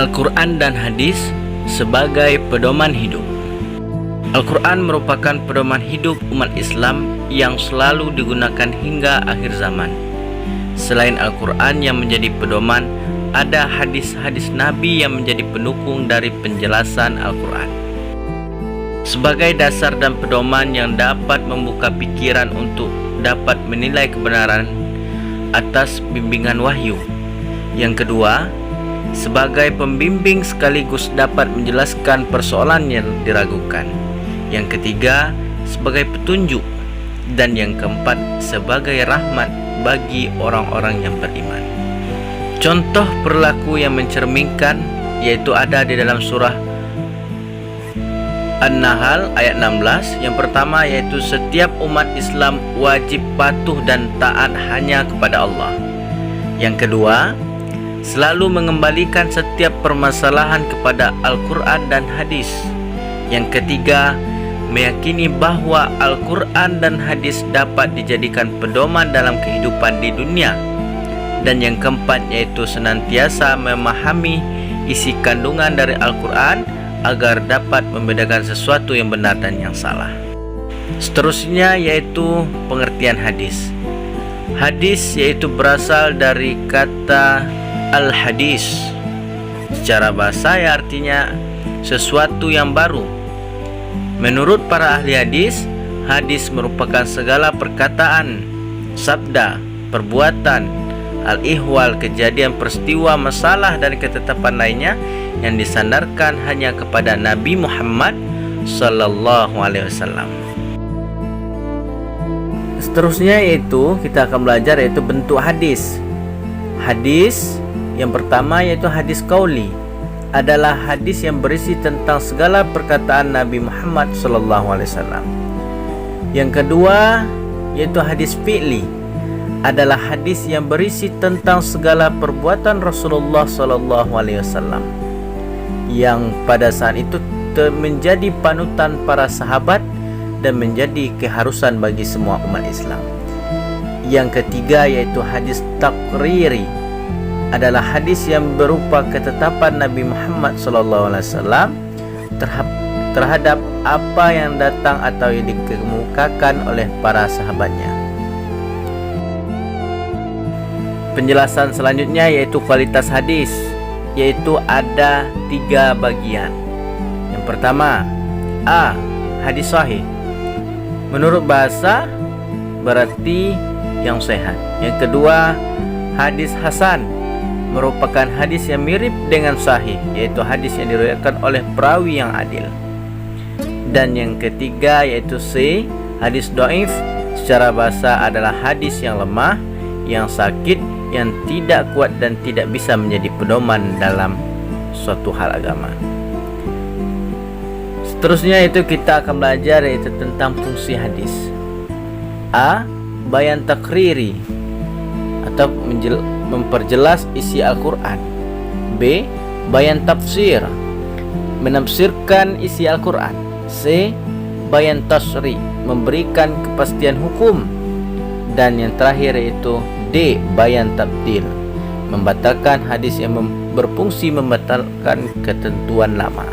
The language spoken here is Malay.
Al-Quran dan hadis sebagai pedoman hidup. Al-Quran merupakan pedoman hidup umat Islam yang selalu digunakan hingga akhir zaman. Selain Al-Quran yang menjadi pedoman, ada hadis-hadis Nabi yang menjadi pendukung dari penjelasan Al-Quran. Sebagai dasar dan pedoman yang dapat membuka pikiran untuk dapat menilai kebenaran atas bimbingan wahyu. Yang kedua, sebagai pembimbing sekaligus dapat menjelaskan persoalan yang diragukan. Yang ketiga, sebagai petunjuk. Dan yang keempat, sebagai rahmat bagi orang-orang yang beriman. Contoh perilaku yang mencerminkan yaitu ada di dalam surah An-Nahl ayat 16. Yang pertama yaitu setiap umat Islam wajib patuh dan taat hanya kepada Allah. Yang kedua, selalu mengembalikan setiap permasalahan kepada Al-Quran dan hadis. Yang ketiga, meyakini bahwa Al-Quran dan hadis dapat dijadikan pedoman dalam kehidupan di dunia. Dan yang keempat yaitu senantiasa memahami isi kandungan dari Al-Quran agar dapat membedakan sesuatu yang benar dan yang salah. Seterusnya yaitu pengertian hadis. Hadis yaitu berasal dari kata al-hadis. Secara bahasa ya artinya sesuatu yang baru. Menurut para ahli hadis, hadis merupakan segala perkataan, sabda, perbuatan, al-ihwal, kejadian, peristiwa, masalah dan ketetapan lainnya yang disandarkan hanya kepada Nabi Muhammad sallallahu alaihi wasallam. Seterusnya yaitu kita akan belajar yaitu bentuk hadis. Hadis yang pertama yaitu hadis qauli, adalah hadis yang berisi tentang segala perkataan Nabi Muhammad SAW. Yang kedua yaitu hadis fi'li, adalah hadis yang berisi tentang segala perbuatan Rasulullah SAW yang pada saat itu menjadi panutan para sahabat dan menjadi keharusan bagi semua umat Islam. Yang ketiga yaitu hadis takriri, adalah hadis yang berupa ketetapan Nabi Muhammad SAW terhadap apa yang datang atau yang dikemukakan oleh para sahabatnya. Penjelasan selanjutnya yaitu kualitas hadis, yaitu ada 3 bagian. Yang pertama, A. Hadis sahih. Menurut bahasa berarti yang sehat. Yang kedua, hadis hasan, merupakan hadis yang mirip dengan sahih, yaitu hadis yang diriwayatkan oleh perawi yang adil. Dan yang ketiga yaitu C. Hadis dhaif. Secara bahasa adalah hadis yang lemah, yang sakit, yang tidak kuat dan tidak bisa menjadi pedoman dalam suatu hal agama. Seterusnya itu kita akan belajar yaitu tentang fungsi hadis. A. Bayan takriri, atau memperjelas isi Al-Quran. B. Bayan tafsir, menafsirkan isi Al-Quran. C. Bayan tasri, memberikan kepastian hukum. Dan yang terakhir yaitu D. Bayan tabdil, membatalkan hadis yang berfungsi membatalkan ketentuan lama.